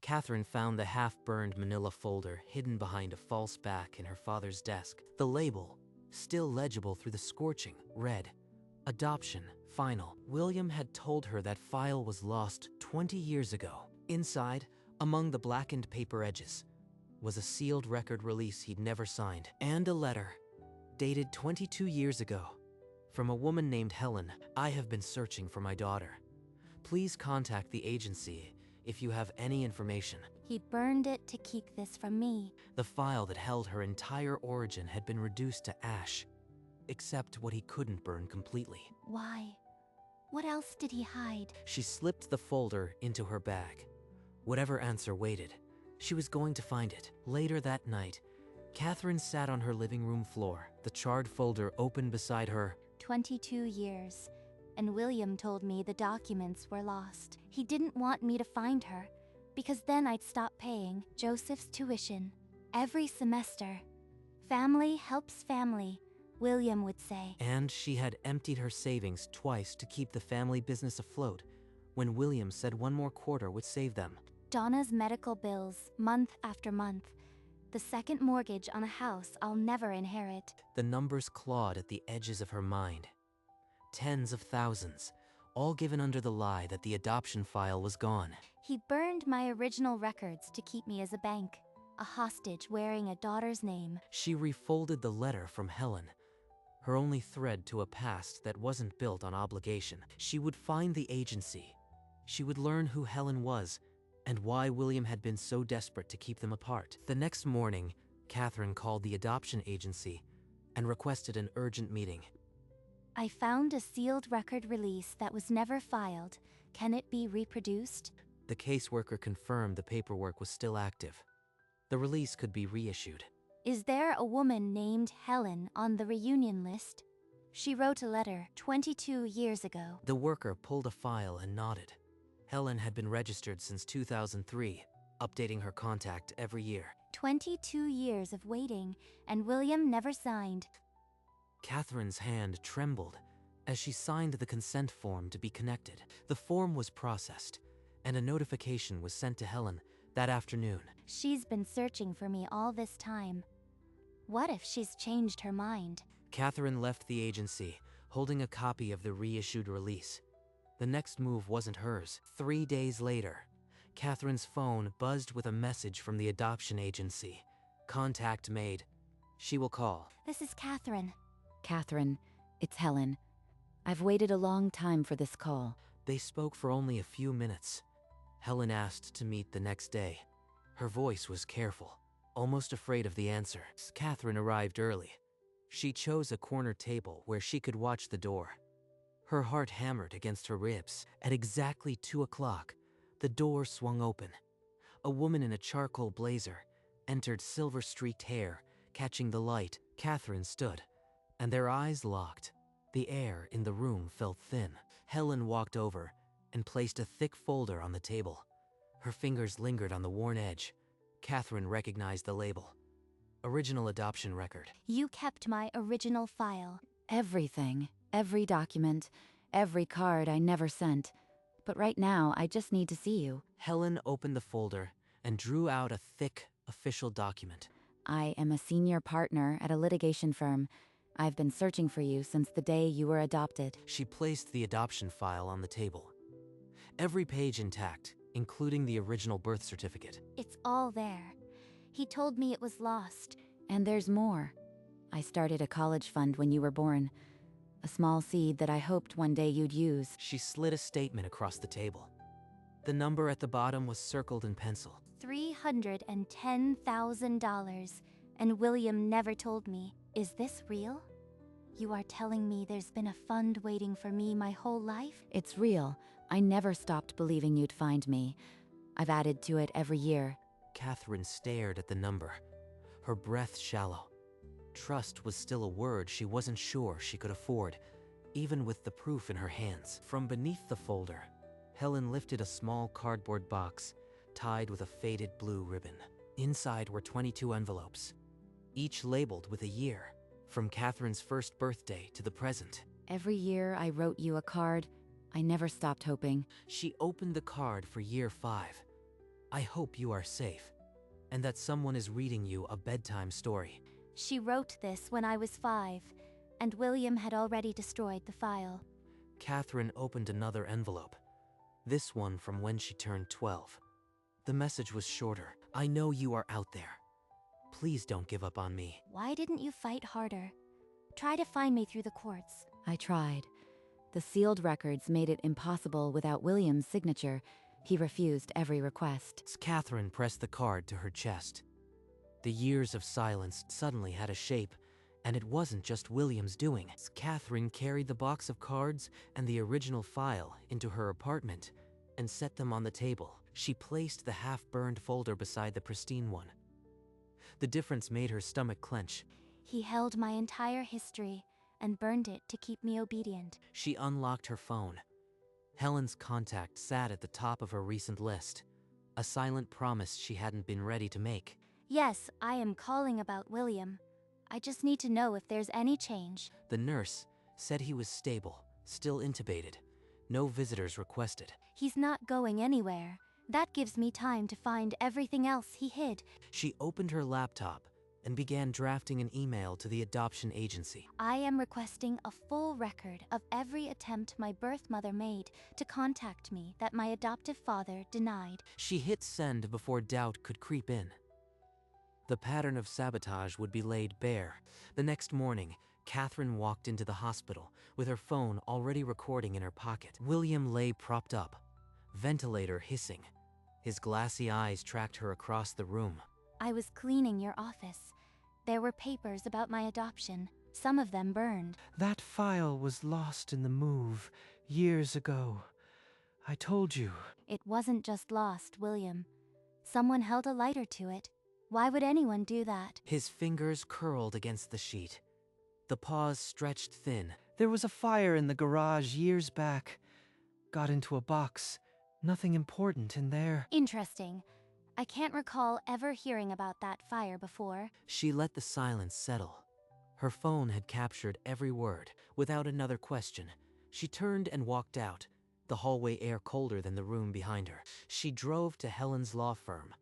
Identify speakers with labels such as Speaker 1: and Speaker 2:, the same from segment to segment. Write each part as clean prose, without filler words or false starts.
Speaker 1: Catherine found the half-burned manila folder hidden behind a false back in her father's desk. The label, still legible through the scorching, read, "Adoption, Final." William had told her that file was lost 20 years ago. Inside, among the blackened paper edges, was a sealed record release he'd never signed, and a letter, dated 22 years ago, from a woman named Helen. "I have been searching for my daughter. Please contact the agency if you have any information."
Speaker 2: He burned it to keep this from me.
Speaker 1: The file that held her entire origin had been reduced to ash, except what he couldn't burn completely.
Speaker 2: Why? What else did he hide?
Speaker 1: She slipped the folder into her bag. Whatever answer waited, she was going to find it. Later that night, Catherine sat on her living room floor, the charred folder open beside her.
Speaker 2: 22 years. And William told me the documents were lost. He didn't want me to find her, because then I'd stop paying Joseph's tuition every semester. Family helps family, William would say.
Speaker 1: And she had emptied her savings twice to keep the family business afloat, when William said one more quarter would save them.
Speaker 2: Donna's medical bills, month after month. The second mortgage on a house I'll never inherit.
Speaker 1: The numbers clawed at the edges of her mind. Tens of thousands, all given under the lie that the adoption file was gone.
Speaker 2: He burned my original records to keep me as a bank, a hostage wearing a daughter's name.
Speaker 1: She refolded the letter from Helen, her only thread to a past that wasn't built on obligation. She would find the agency. She would learn who Helen was and why William had been so desperate to keep them apart. The next morning, Catherine called the adoption agency and requested an urgent meeting.
Speaker 2: "I found a sealed record release that was never filed. Can it be reproduced?"
Speaker 1: The caseworker confirmed the paperwork was still active. The release could be reissued.
Speaker 2: "Is there a woman named Helen on the reunion list? She wrote a letter 22 years ago."
Speaker 1: The worker pulled a file and nodded. Helen had been registered since 2003, updating her contact every year.
Speaker 2: 22 years of waiting, and William never signed.
Speaker 1: Catherine's hand trembled as she signed the consent form to be connected. The form was processed, and a notification was sent to Helen that afternoon.
Speaker 2: She's been searching for me all this time. What if she's changed her mind?
Speaker 1: Catherine left the agency, holding a copy of the reissued release. The next move wasn't hers. 3 days later, Catherine's phone buzzed with a message from the adoption agency. "Contact made. She will call."
Speaker 2: This is Catherine.
Speaker 3: Catherine, it's Helen. I've waited a long time for this call.
Speaker 1: They spoke for only a few minutes. Helen asked to meet the next day. Her voice was careful, almost afraid of the answer. Catherine arrived early. She chose a corner table where she could watch the door. Her heart hammered against her ribs. At exactly 2 o'clock, the door swung open. A woman in a charcoal blazer entered, silver-streaked hair catching the light. Catherine stood, and their eyes locked. The air in the room felt thin. Helen walked over and placed a thick folder on the table. Her fingers lingered on the worn edge. Catherine recognized the label. Original adoption record.
Speaker 2: You kept my original file.
Speaker 3: Everything, every document, every card I never sent. But right now, I just need to see you.
Speaker 1: Helen opened the folder and drew out a thick, official document.
Speaker 3: I am a senior partner at a litigation firm. I've been searching for you since the day you were adopted.
Speaker 1: She placed the adoption file on the table. Every page intact, including the original birth certificate.
Speaker 2: It's all there. He told me it was lost.
Speaker 3: And there's more. I started a college fund when you were born. A small seed that I hoped one day you'd use.
Speaker 1: She slid a statement across the table. The number at the bottom was circled in pencil.
Speaker 2: $310,000. And William never told me. Is this real? You are telling me there's been a fund waiting for me my whole life?
Speaker 3: It's real. I never stopped believing you'd find me. I've added to it every year.
Speaker 1: Catherine stared at the number, her breath shallow. Trust was still a word she wasn't sure she could afford, even with the proof in her hands. From beneath the folder, Helen lifted a small cardboard box tied with a faded blue ribbon. Inside were 22 envelopes, each labeled with a year, from Catherine's first birthday to the present.
Speaker 3: Every year I wrote you a card. I never stopped hoping.
Speaker 1: She opened the card for year 5. I hope you are safe, and that someone is reading you a bedtime story.
Speaker 2: She wrote this when I was 5, and William had already destroyed the file.
Speaker 1: Catherine opened another envelope, this one from when she turned 12. The message was shorter. I know you are out there. Please don't give up on me.
Speaker 2: Why didn't you fight harder? Try to find me through the courts.
Speaker 3: I tried. The sealed records made it impossible without William's signature. He refused every request.
Speaker 1: Catherine pressed the card to her chest. The years of silence suddenly had a shape, and it wasn't just William's doing. Catherine carried the box of cards and the original file into her apartment and set them on the table. She placed the half-burned folder beside the pristine one. The difference made her stomach clench.
Speaker 2: He held my entire history and burned it to keep me obedient.
Speaker 1: She unlocked her phone. Helen's contact sat at the top of her recent list, a silent promise she hadn't been ready to make.
Speaker 2: Yes, I am calling about William. I just need to know if there's any change.
Speaker 1: The nurse said he was stable, still intubated. No visitors requested.
Speaker 2: He's not going anywhere. That gives me time to find everything else he hid.
Speaker 1: She opened her laptop and began drafting an email to the adoption agency.
Speaker 2: I am requesting a full record of every attempt my birth mother made to contact me that my adoptive father denied.
Speaker 1: She hit send before doubt could creep in. The pattern of sabotage would be laid bare. The next morning, Catherine walked into the hospital with her phone already recording in her pocket. William lay propped up, ventilator hissing. His glassy eyes tracked her across the room.
Speaker 2: I was cleaning your office. There were papers about my adoption. Some of them burned.
Speaker 4: That file was lost in the move years ago. I told you.
Speaker 2: It wasn't just lost, William. Someone held a lighter to it. Why would anyone do that?
Speaker 1: His fingers curled against the sheet. The paws stretched thin.
Speaker 4: There was a fire in the garage years back. Got into a box. Nothing important in there.
Speaker 2: Interesting. I can't recall ever hearing about that fire before.
Speaker 1: She let the silence settle. Her phone had captured every word. Without another question, she turned and walked out, the hallway air colder than the room behind her. She drove to Helen's law firm,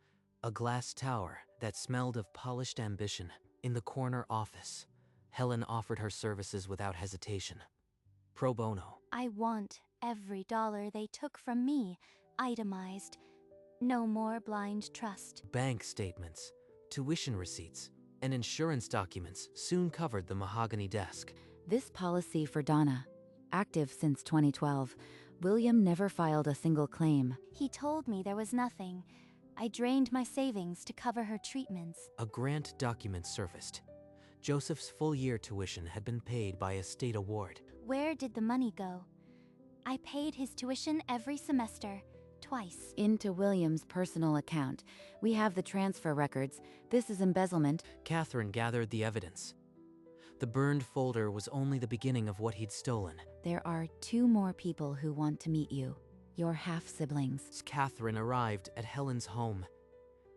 Speaker 1: a glass tower that smelled of polished ambition. In the corner office, Helen offered her services without hesitation. Pro bono.
Speaker 2: I want every dollar they took from me, itemized. No more blind trust.
Speaker 1: Bank statements, tuition receipts, and insurance documents soon covered the mahogany desk.
Speaker 3: This policy for Donna, active since 2012, William never filed a single claim.
Speaker 2: He told me there was nothing. I drained my savings to cover her treatments.
Speaker 1: A grant document surfaced. Joseph's full-year tuition had been paid by a state award.
Speaker 2: Where did the money go? I paid his tuition every semester, twice.
Speaker 3: Into William's personal account. We have the transfer records. This is embezzlement.
Speaker 1: Catherine gathered the evidence. The burned folder was only the beginning of what he'd stolen.
Speaker 3: There are 2 more people who want to meet you. Your half-siblings.
Speaker 1: Catherine arrived at Helen's home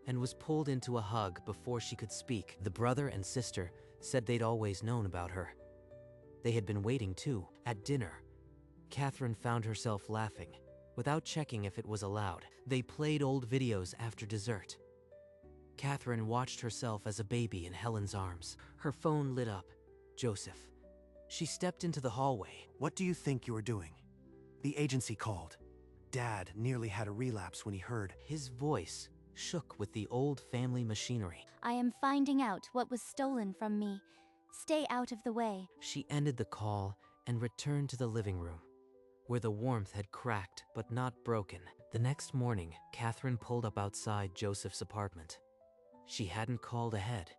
Speaker 1: and was pulled into a hug before she could speak. The brother and sister said they'd always known about her. They had been waiting too. At dinner, Catherine found herself laughing, without checking if it was allowed. They played old videos after dessert. Catherine watched herself as a baby in Helen's arms. Her phone lit up. Joseph. She stepped into the hallway.
Speaker 5: What do you think you are doing? The agency called. Dad nearly had a relapse when he heard.
Speaker 1: His voice shook with the old family machinery.
Speaker 2: I am finding out what was stolen from me. Stay out of the way.
Speaker 1: She ended the call and returned to the living room, where the warmth had cracked but not broken. The next morning, Catherine pulled up outside Joseph's apartment. She hadn't called ahead.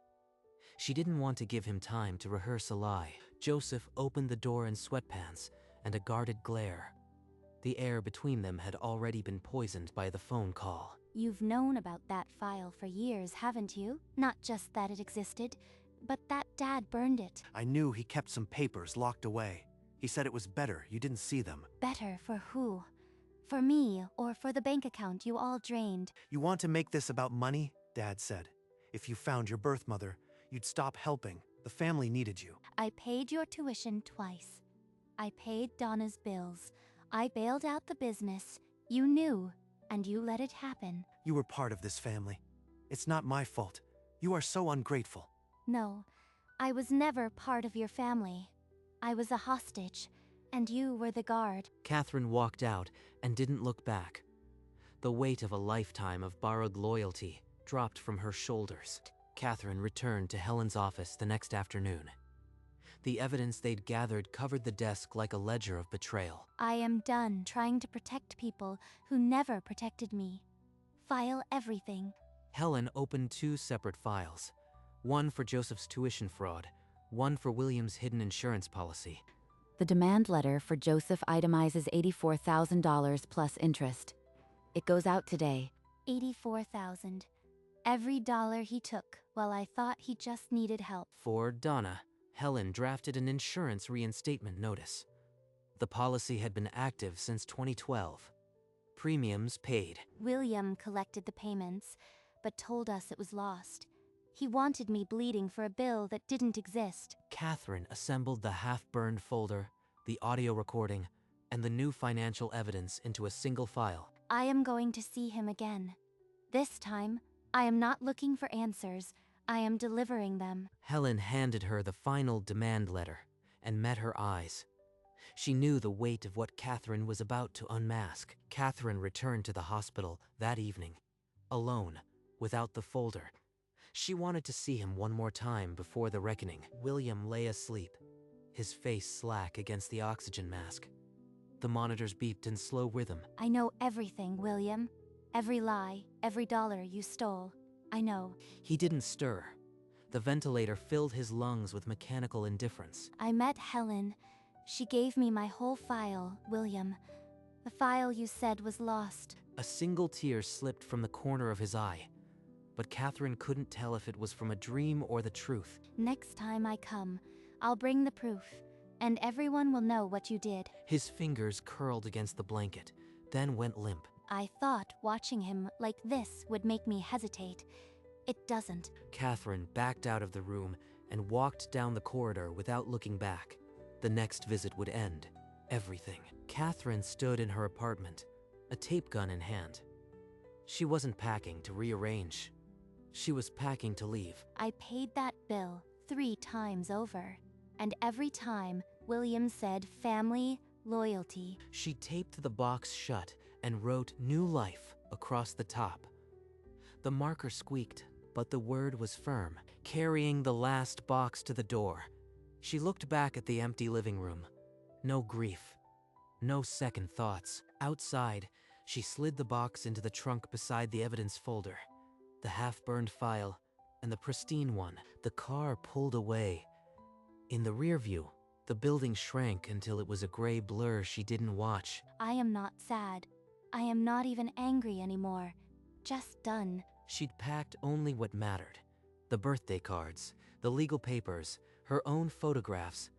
Speaker 1: She didn't want to give him time to rehearse a lie. Joseph opened the door in sweatpants and a guarded glare. The air between them had already been poisoned by the phone call.
Speaker 2: You've known about that file for years, haven't you? Not just that it existed, but that Dad burned it.
Speaker 5: I knew he kept some papers locked away. He said it was better you didn't see them.
Speaker 2: Better for who? For me, or for the bank account you all drained?
Speaker 5: You want to make this about money? Dad said. If you found your birth mother, you'd stop helping. The family needed you.
Speaker 2: I paid your tuition twice. I paid Donna's bills. I bailed out the business. You knew. and you let it happen.
Speaker 5: You were part of this family. It's not my fault. You are so ungrateful.
Speaker 2: No, I was never part of your family. I was a hostage, and you were the guard.
Speaker 1: Catherine walked out and didn't look back. The weight of a lifetime of borrowed loyalty dropped from her shoulders. Catherine returned to Helen's office the next afternoon. The evidence they'd gathered covered the desk like a ledger of betrayal.
Speaker 2: I am done trying to protect people who never protected me. File everything.
Speaker 1: Helen opened 2 separate files, one for Joseph's tuition fraud, one for William's hidden insurance policy.
Speaker 3: The demand letter for Joseph itemizes $84,000 plus interest. It goes out today.
Speaker 2: 84,000. Every dollar he took, while I thought he just needed help.
Speaker 1: For Donna, Helen drafted an insurance reinstatement notice. The policy had been active since 2012. Premiums paid.
Speaker 2: William collected the payments, but told us it was lost. He wanted me bleeding for a bill that didn't exist.
Speaker 1: Catherine assembled the half-burned folder, the audio recording, and the new financial evidence into a single file.
Speaker 2: I am going to see him again. This time, I am not looking for answers. I am delivering them.
Speaker 1: Helen handed her the final demand letter and met her eyes. She knew the weight of what Catherine was about to unmask. Catherine returned to the hospital that evening, alone, without the folder. She wanted to see him one more time before the reckoning. William lay asleep, his face slack against the oxygen mask. The monitors beeped in slow rhythm.
Speaker 2: I know everything, William. Every lie, every dollar you stole. I know.
Speaker 1: He didn't stir. The ventilator filled his lungs with mechanical indifference.
Speaker 2: I met Helen. She gave me my whole file, William. The file you said was lost.
Speaker 1: A single tear slipped from the corner of his eye, but Catherine couldn't tell if it was from a dream or the truth.
Speaker 2: Next time I come, I'll bring the proof, and everyone will know what you did.
Speaker 1: His fingers curled against the blanket, then went limp.
Speaker 2: I thought watching him like this would make me hesitate. It doesn't.
Speaker 1: Catherine backed out of the room and walked down the corridor without looking back. The next visit would end everything. Catherine stood in her apartment, a tape gun in hand. She wasn't packing to rearrange. She was packing to leave.
Speaker 2: I paid that bill 3 times over, and every time William said family, loyalty.
Speaker 1: She taped the box shut and wrote "New Life" across the top. The marker squeaked, but the word was firm. Carrying the last box to the door, she looked back at the empty living room. No grief, no second thoughts. Outside, she slid the box into the trunk beside the evidence folder, the half-burned file, and the pristine one. The car pulled away. In the rear view, the building shrank until it was a gray blur she didn't watch.
Speaker 2: I am not sad. I am not even angry anymore. Just done.
Speaker 1: She'd packed only what mattered. The birthday cards, the legal papers, her own photographs.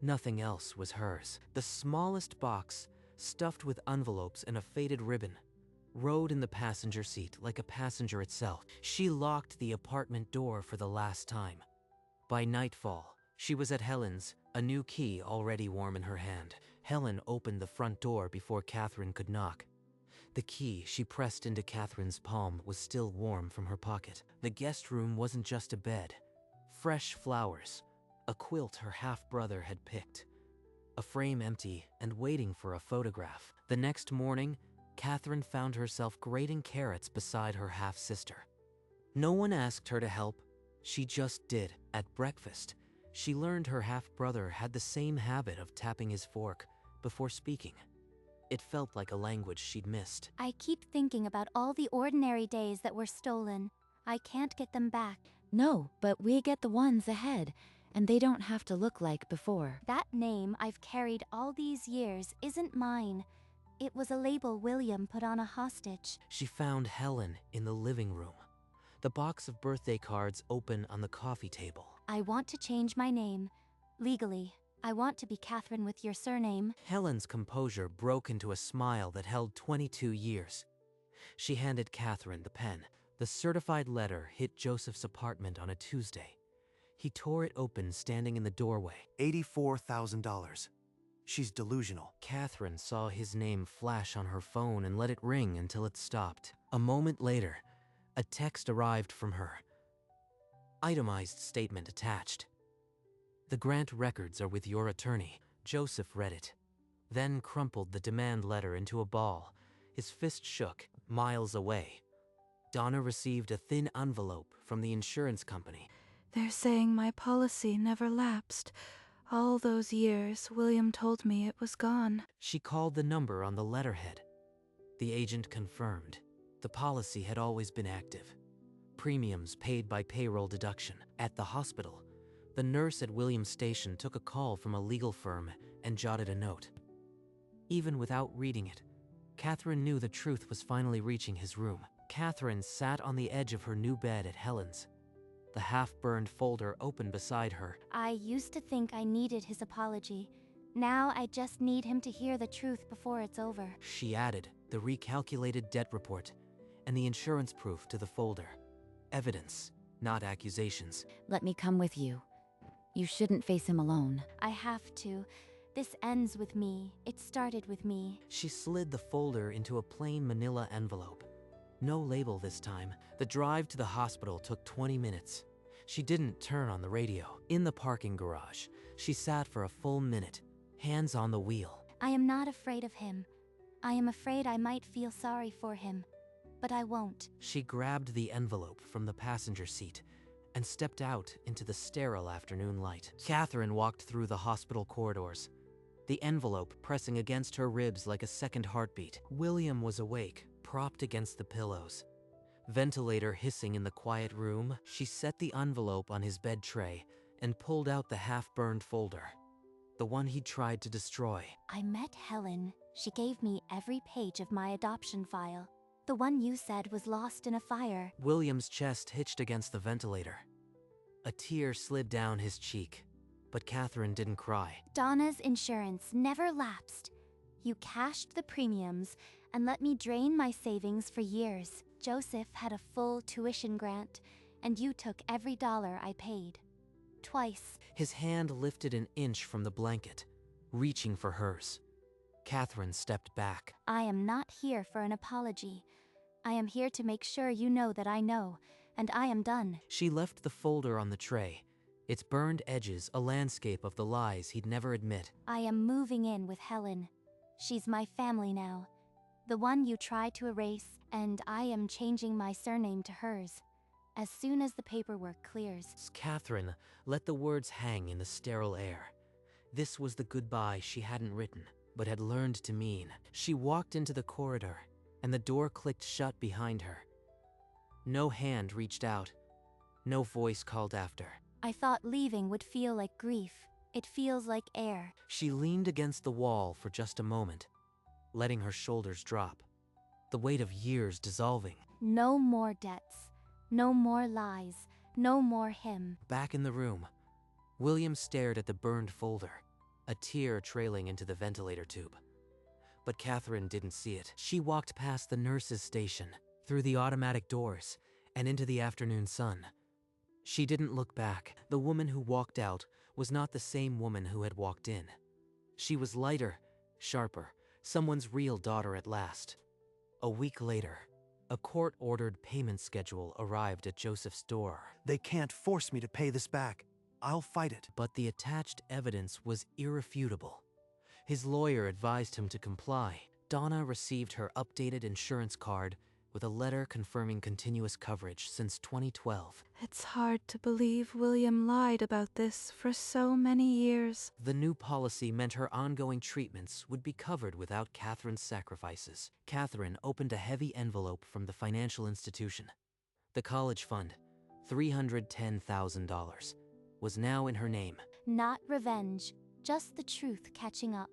Speaker 1: Nothing else was hers. The smallest box, stuffed with envelopes and a faded ribbon, rode in the passenger seat like a passenger itself. She locked the apartment door for the last time. By nightfall, she was at Helen's, a new key already warm in her hand. Helen opened the front door before Catherine could knock. The key she pressed into Catherine's palm was still warm from her pocket. The guest room wasn't just a bed. Fresh flowers, a quilt her half-brother had picked, a frame empty and waiting for a photograph. The next morning, Catherine found herself grating carrots beside her half-sister. No one asked her to help. She just did. At breakfast, she learned her half-brother had the same habit of tapping his fork before speaking. It felt like a language she'd missed.
Speaker 2: I keep thinking about all the ordinary days that were stolen. I can't get them back.
Speaker 3: No, but we get the ones ahead, and they don't have to look like before.
Speaker 2: That name I've carried all these years isn't mine. It was a label William put on a hostage.
Speaker 1: She found Helen in the living room, the box of birthday cards open on the coffee table.
Speaker 2: I want to change my name. Legally. I want to be Catherine with your surname.
Speaker 1: Helen's composure broke into a smile that held 22 years. She handed Catherine the pen. The certified letter hit Joseph's apartment on a Tuesday. He tore it open standing in the doorway.
Speaker 5: $84,000. She's delusional.
Speaker 1: Catherine saw his name flash on her phone and let it ring until it stopped. A moment later, a text arrived from her. Itemized statement attached. The grant records are with your attorney. Joseph read it, then crumpled the demand letter into a ball. His fist shook, miles away. Donna received a thin envelope from the insurance company.
Speaker 6: They're saying my policy never lapsed. All those years, William told me it was gone.
Speaker 1: She called the number on the letterhead. The agent confirmed. The policy had always been active. Premiums paid by payroll deduction. At the hospital, the nurse at Williams Station took a call from a legal firm and jotted a note. Even without reading it, Catherine knew the truth was finally reaching his room. Catherine sat on the edge of her new bed at Helen's. The half-burned folder open beside her.
Speaker 2: I used to think I needed his apology. Now I just need him to hear the truth before it's over.
Speaker 1: She added the recalculated debt report and the insurance proof to the folder. Evidence, not accusations.
Speaker 3: Let me come with you. You shouldn't face him alone.
Speaker 2: I have to. This ends with me. It started with me.
Speaker 1: She slid the folder into a plain manila envelope. No label this time. The drive to the hospital took 20 minutes. She didn't turn on the radio. In the parking garage, she sat for a full minute, hands on the wheel.
Speaker 2: I am not afraid of him. I am afraid I might feel sorry for him, but I won't.
Speaker 1: She grabbed the envelope from the passenger seat and stepped out into the sterile afternoon light. Catherine walked through the hospital corridors, the envelope pressing against her ribs like a second heartbeat. William was awake, propped against the pillows. Ventilator hissing in the quiet room. She set the envelope on his bed tray and pulled out the half-burned folder, the one he tried to destroy.
Speaker 2: I met Helen. She gave me every page of my adoption file. The one you said was lost in a fire.
Speaker 1: William's chest hitched against the ventilator. A tear slid down his cheek, but Catherine didn't cry.
Speaker 2: Donna's insurance never lapsed. You cashed the premiums and let me drain my savings for years. Joseph had a full tuition grant, and you took every dollar I paid. Twice.
Speaker 1: His hand lifted an inch from the blanket, reaching for hers. Catherine stepped back.
Speaker 2: I am not here for an apology. I am here to make sure you know that I know, and I am done.
Speaker 1: She left the folder on the tray, its burned edges a landscape of the lies he'd never admit.
Speaker 2: I am moving in with Helen. She's my family now. The one you tried to erase, and I am changing my surname to hers. As soon as the paperwork clears.
Speaker 1: Catherine let the words hang in the sterile air. This was the goodbye she hadn't written, but had learned to mean. She walked into the corridor, and the door clicked shut behind her. No hand reached out. No voice called after.
Speaker 2: I thought leaving would feel like grief. It feels like air.
Speaker 1: She leaned against the wall for just a moment, letting her shoulders drop, the weight of years dissolving.
Speaker 2: No more debts. No more lies. No more him.
Speaker 1: Back in the room, William stared at the burned folder, a tear trailing into the ventilator tube. But Catherine didn't see it. She walked past the nurse's station, through the automatic doors, and into the afternoon sun. She didn't look back. The woman who walked out was not the same woman who had walked in. She was lighter, sharper, someone's real daughter at last. A week later, a court-ordered payment schedule arrived at Joseph's door.
Speaker 5: They can't force me to pay this back. I'll fight it.
Speaker 1: But the attached evidence was irrefutable. His lawyer advised him to comply. Donna received her updated insurance card with a letter confirming continuous coverage since 2012.
Speaker 6: It's hard to believe William lied about this for so many years.
Speaker 1: The new policy meant her ongoing treatments would be covered without Catherine's sacrifices. Catherine opened a heavy envelope from the financial institution. The college fund, $310,000, was now in her name.
Speaker 2: Not revenge, just the truth catching up,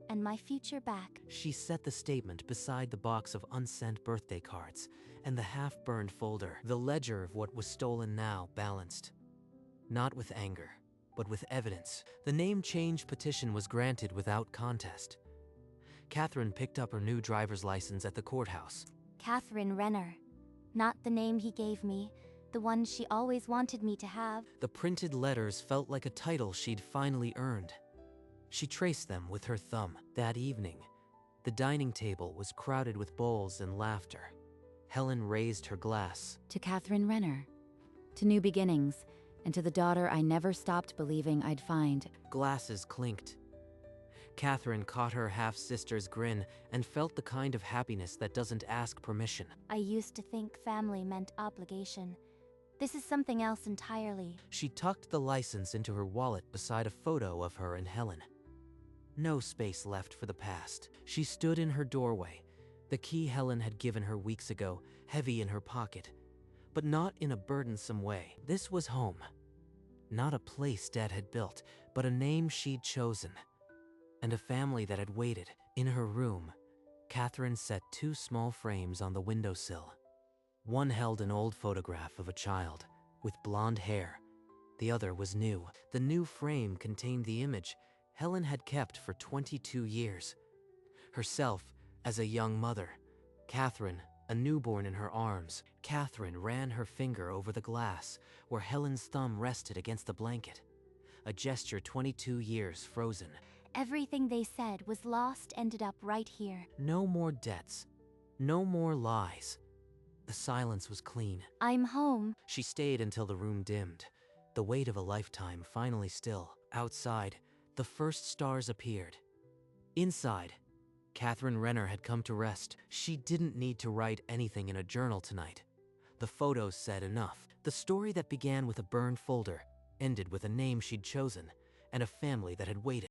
Speaker 2: and my future back.
Speaker 1: She set the statement beside the box of unsent birthday cards and the half-burned folder. The ledger of what was stolen now balanced. Not with anger, but with evidence. The name change petition was granted without contest. Catherine picked up her new driver's license at the courthouse.
Speaker 2: Catherine Renner. Not the name he gave me, the one she always wanted me to have.
Speaker 1: The printed letters felt like a title she'd finally earned. She traced them with her thumb. That evening, the dining table was crowded with bowls and laughter. Helen raised her glass.
Speaker 3: To Catherine Renner. To new beginnings, and to the daughter I never stopped believing I'd find.
Speaker 1: Glasses clinked. Catherine caught her half-sister's grin and felt the kind of happiness that doesn't ask permission.
Speaker 2: I used to think family meant obligation. This is something else entirely.
Speaker 1: She tucked the license into her wallet beside a photo of her and Helen. No space left for the past. She stood in her doorway, the key Helen had given her weeks ago, heavy in her pocket, but not in a burdensome way. This was home. Not a place Dad had built, but a name she'd chosen. And a family that had waited. In her room, Catherine set 2 small frames on the windowsill. One held an old photograph of a child with blonde hair. The other was new. The new frame contained the image Helen had kept for 22 years. Herself as a young mother, Catherine, a newborn in her arms. Catherine ran her finger over the glass where Helen's thumb rested against the blanket. A gesture 22 years frozen.
Speaker 2: Everything they said was lost ended up right here.
Speaker 1: No more debts. No more lies. The silence was clean.
Speaker 2: I'm home.
Speaker 1: She stayed until the room dimmed, the weight of a lifetime finally still. Outside, the first stars appeared. Inside, Catherine Renner had come to rest. She didn't need to write anything in a journal tonight. The photos said enough. The story that began with a burned folder ended with a name she'd chosen and a family that had waited.